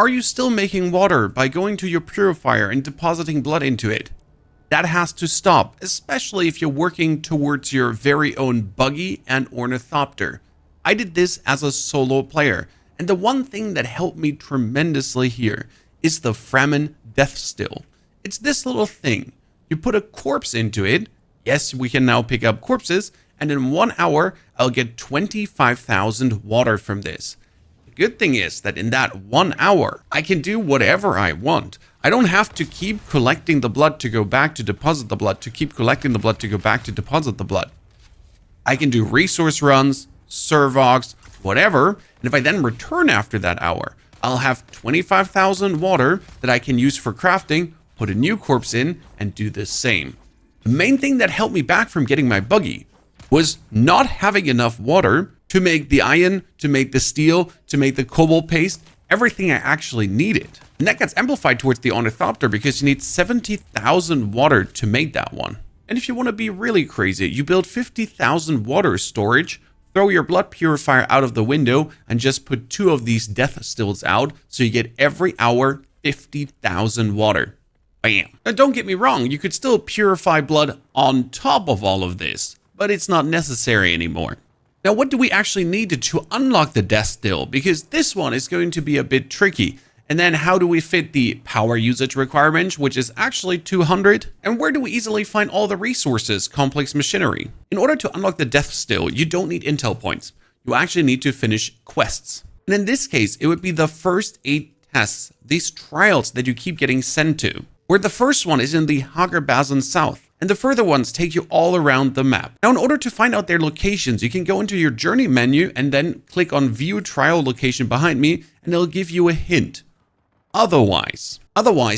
Are you still making water by going to your purifier and depositing blood into it? That has to stop, especially if you're working towards your very own buggy and ornithopter. I did this as a solo player, and the one thing that helped me tremendously here is the Fremen Death Still. It's this little thing. You put a corpse into it. Yes, we can now pick up corpses, and in 1 hour, I'll get 25,000 water from this. The good thing is that in that 1 hour, I can do whatever I want. I don't have to keep collecting the blood to go back to deposit the blood, to keep collecting the blood to go back to deposit the blood. I can do resource runs, servogs, whatever, and if I then return after that hour, I'll have 25,000 water that I can use for crafting, put a new corpse in, and do the same. The main thing that held me back from getting my buggy was not having enough water to make the iron, to make the steel, to make the cobalt paste, everything I actually needed. And that gets amplified towards the ornithopter because you need 70,000 water to make that one. And if you want to be really crazy, you build 50,000 water storage, throw your blood purifier out of the window, and just put 2 of these death stills out so you get every hour 50,000 water. Bam. Now don't get me wrong, you could still purify blood on top of all of this, but it's not necessary anymore. Now what do we actually need to unlock the death still? Because this one is going to be a bit tricky. And then how do we fit the power usage requirement, which is actually 200? And where do we easily find all the resources, complex machinery? In order to unlock the death still, you don't need intel points. You actually need to finish quests. And in this case, it would be the first 8 tests, these trials that you keep getting sent to, where the first one is in the Hagerbazan South, and the further ones take you all around the map. Now, in order to find out their locations, you can go into your journey menu and then click on View Trial Location behind me, and it'll give you a hint. Otherwise,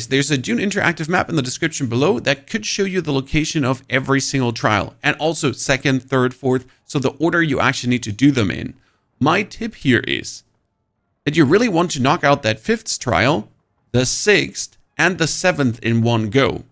there's a Dune interactive map in the description below that could show you the location of every single trial, and also second, third, fourth, so the order you actually need to do them in. My tip here is that you really want to knock out that 5th trial, the 6th, and the 7th in one go.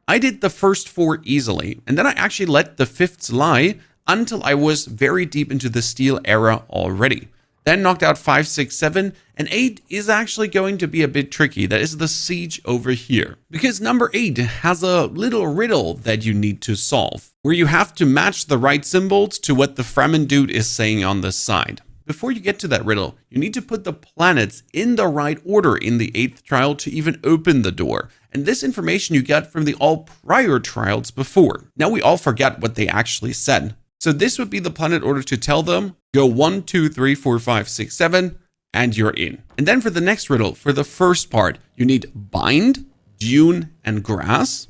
I did the first 4 easily, and then I actually let the 5th lie until I was very deep into the steel era already. Then knocked out 5, 6, 7, and 8 is actually going to be a bit tricky. That is the siege over here. Because number 8 has a little riddle that you need to solve, where you have to match the right symbols to what the Fremen dude is saying on the side. Before you get to that riddle, you need to put the planets in the right order in the 8th trial to even open the door. And this information you get from the all prior trials before. Now we all forget what they actually said. So this would be the planet order to tell them, go 1, 2, 3, 4, 5, 6, 7, and you're in. And then for the next riddle, for the first part, you need bind, dune, and grass.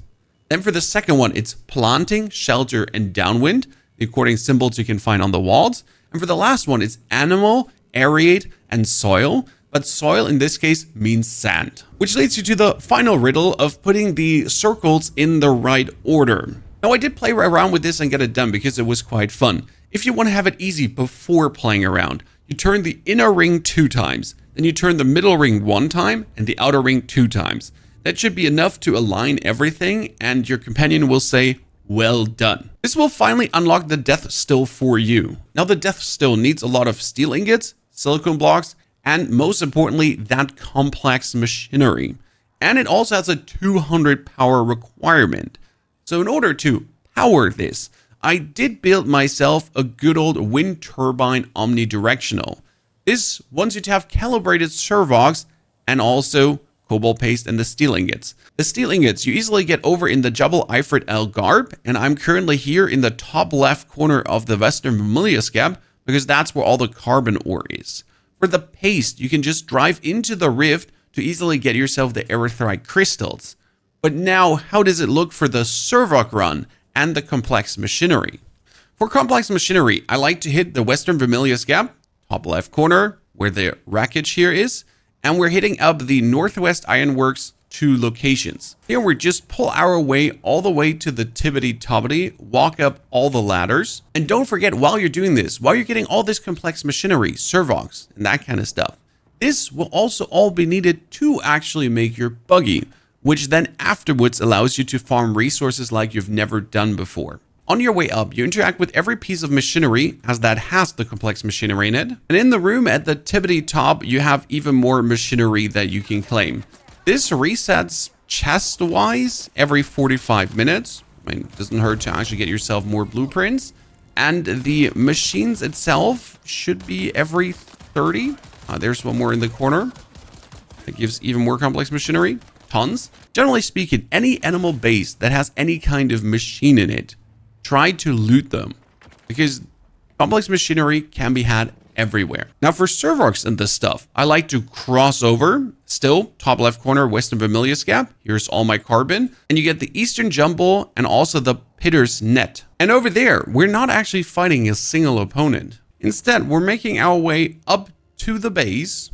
Then for the second one, it's planting, shelter, and downwind, the according symbols you can find on the walls. And for the last one, it's animal, aerate, and soil. But soil in this case means sand. Which leads you to the final riddle of putting the circles in the right order. Now I did play around with this and get it done because it was quite fun. If you want to have it easy before playing around, you turn the inner ring 2 times. Then you turn the middle ring 1 time and the outer ring 2 times. That should be enough to align everything and your companion will say, well done. This will finally unlock the death still for you. Now the death still needs a lot of steel ingots, silicone blocks, and most importantly, that complex machinery. And it also has a 200 power requirement. So in order to power this, I did build myself a good old wind turbine omnidirectional. This wants you to have calibrated servogs and also cobalt paste and the steel ingots. The steel ingots you easily get over in the Jabal Ifrit El Garb, and I'm currently here in the top left corner of the Western Vermilius Gap because that's where all the carbon ore is. For the paste, you can just drive into the rift to easily get yourself the erythrite crystals. But now, how does it look for the servog run and the complex machinery? For complex machinery, I like to hit the Western Vermilius Gap, top left corner, where the wreckage here is, and we're hitting up the Northwest Ironworks 2 locations. Here we just pull our way all the way to the Tibbity-Tobbity, walk up all the ladders, and don't forget while you're doing this, while you're getting all this complex machinery, servogs, and that kind of stuff, this will also all be needed to actually make your buggy, which then afterwards allows you to farm resources like you've never done before. On your way up, you interact with every piece of machinery as that has the complex machinery in it. And in the room at the tippity top, you have even more machinery that you can claim. This resets chest-wise every 45 minutes. I mean, it doesn't hurt to actually get yourself more blueprints. And the machines itself should be every 30. There's one more in the corner. That gives even more complex machinery. Tons. Generally speaking, any animal base that has any kind of machine in it, try to loot them. Because complex machinery can be had everywhere. Now for Servox and this stuff, I like to cross over. Still, top left corner, Western Vermilius Gap. Here's all my carbon. And you get the Eastern Jumble and also the Pitter's Net. And over there, we're not actually fighting a single opponent. Instead, we're making our way up to the base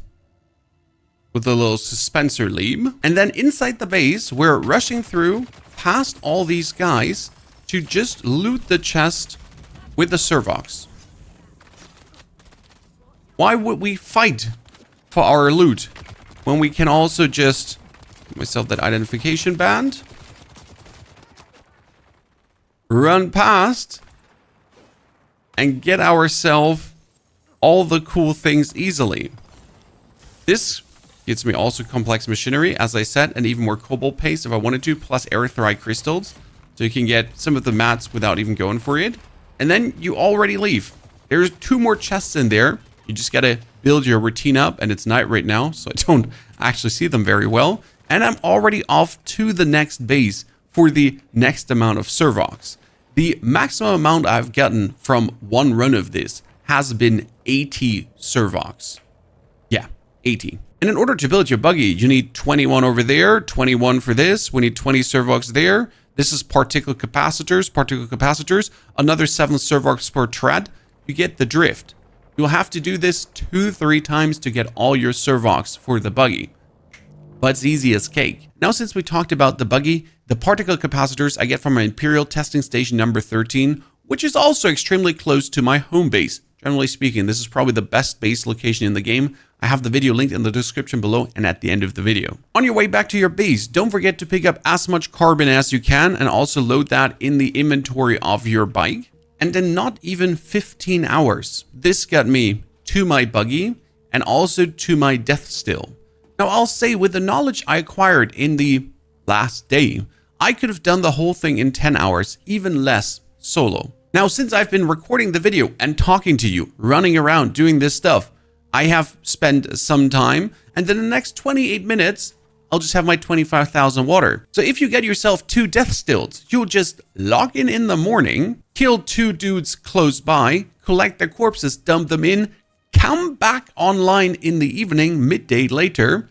with a little suspensor leap. And then inside the base, we're rushing through past all these guys to just loot the chest with the Servox. Why would we fight for our loot when we can also just give myself that identification band, run past, and get ourselves all the cool things easily? This gives me also complex machinery, as I said, and even more cobalt paste if I wanted to, plus erythrite crystals. So you can get some of the mats without even going for it. And then you already leave. There's 2 more chests in there. You just gotta build your routine up, and it's night right now, so I don't actually see them very well. And I'm already off to the next base for the next amount of Servox. The maximum amount I've gotten from one run of this has been 80 Servox. Yeah, 80. And in order to build your buggy, you need 21 over there, 21 for this. We need 20 Servox there. This is particle capacitors, another 7 Servox per tread. You get the drift. You'll have to do this 2-3 times to get all your Servox for the buggy. But it's easy as cake. Now, since we talked about the buggy, the particle capacitors I get from my Imperial testing station number 13, which is also extremely close to my home base. Generally speaking, this is probably the best base location in the game. I have the video linked in the description below and at the end of the video. On your way back to your base, don't forget to pick up as much carbon as you can and also load that in the inventory of your bike. And in not even 15 hours, this got me to my buggy and also to my death still. Now I'll say, with the knowledge I acquired in the last day, I could have done the whole thing in 10 hours, even less, solo. Now, since I've been recording the video and talking to you, running around doing this stuff, I have spent some time, and then in the next 28 minutes, I'll just have my 25,000 water. So if you get yourself 2 death stills, you'll just log in the morning, kill 2 dudes close by, collect their corpses, dump them in, come back online in the evening, midday later,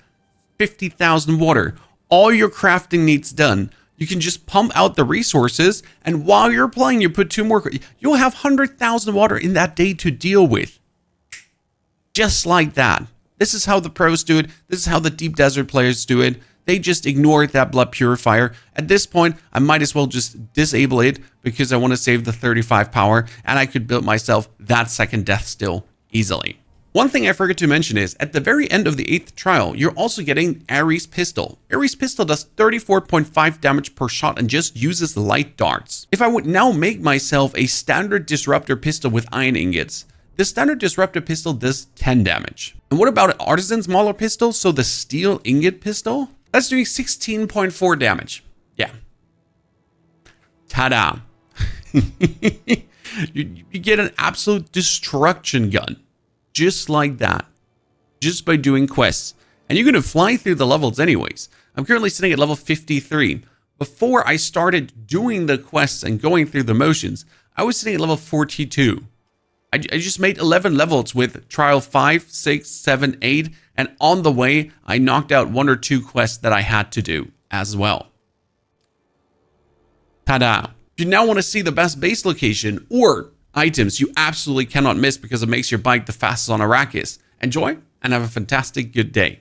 50,000 water. All your crafting needs done. You can just pump out the resources, and while you're playing, you put 2 more. You'll have 100,000 water in that day to deal with. Just like that. This is how the pros do it. This is how the deep desert players do it. They just ignore that blood purifier. At this point, I might as well just disable it because I want to save the 35 power, and I could build myself that second death still easily. One thing I forgot to mention is, at the very end of the 8th trial, you're also getting Ares Pistol. Ares Pistol does 34.5 damage per shot and just uses light darts. If I would now make myself a standard disruptor pistol with iron ingots, the standard disruptor pistol does 10 damage. And what about an artisan smaller pistol? So the steel ingot pistol, that's doing 16.4 damage. Yeah. Ta-da. you get an absolute destruction gun. Just like that, just by doing quests. And you're going to fly through the levels anyways. I'm currently sitting at level 53. Before I started doing the quests and going through the motions, I was sitting at level 42. I just made 11 levels with trial 5, 6, 7, 8. And on the way, I knocked out 1 or 2 quests that I had to do as well. Ta-da. If you now want to see the best base location or items you absolutely cannot miss because it makes your bike the fastest on Arrakis, enjoy and have a fantastic good day.